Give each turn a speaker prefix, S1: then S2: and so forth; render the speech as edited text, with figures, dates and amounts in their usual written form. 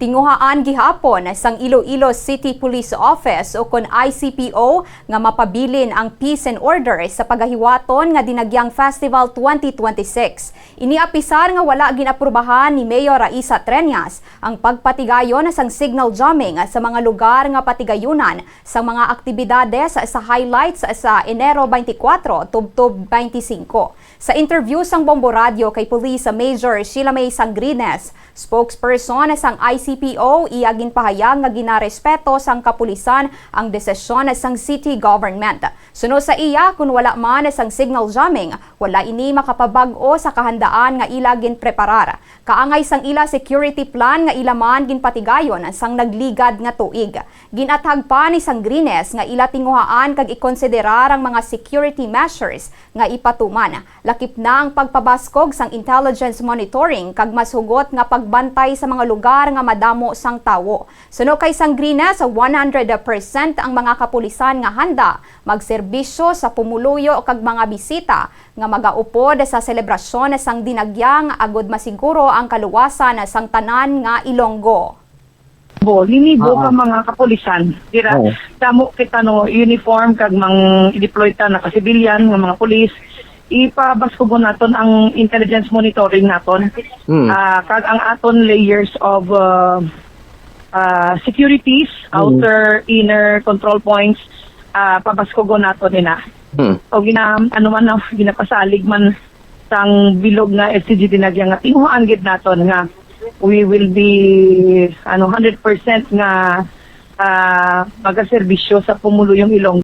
S1: Tinguhaan gihapon sang Iloilo City Police Office o kon ICPO nga mapabilin ang peace and order sa pagahiwaton nga Dinagyang Festival 2026. Iniapisar nga wala ginaprubahan ni Mayor Raisa Treñas ang pagpatigayon sang signal jamming sa mga lugar nga patigayunan sa mga aktibidades sa highlights sa Enero 24 tubtob 25. Sa interview sang Bombo Radio kay Police Major Sheila May Sangrines, spokesperson sang ICPO iyagin pahayag nga ginarespeto sang kapulisan ang desisyon sang city government. Sunod sa iya, kung wala man sang signal jamming, wala ini makapabag-o sa kahandaan nga ila ginpreparar. Kaangay sang ila security plan nga ila man ginpatigayon sang nagligad nga tuig. Ginatag pa ni Sangrines nga ila tinguhaan kag ikonsiderar ang mga security measures nga ipatuman. Lakip na ang pagpabaskog sang intelligence monitoring kag mas hugot nga pagbantay sa mga lugar nga madamo sang tawo. Suno kay Sangrines, 100% ang mga kapulisan nga handa magserbisyo sa pumuluyo kag mga bisita nga magaupod sa selebrasyon sang Dinagyang agod masiguro ang kaluwasan sang tanan nga Ilonggo.
S2: Linibo ka mga kapulisan. Dira, tamo kita no uniform kag mang i-deploy ta na ka-civilian nga mga pulis. Ipabasko naton ang intelligence monitoring naton. Kag ang aton layers of securities, outer, inner control points, pabasko naton nina. O ginapasalig man sang bilog nga SCG Dinagyang nga tinguhaan gid naton nga we will be 100% nga magaserbisyo sa pumuluyong Ilonggo.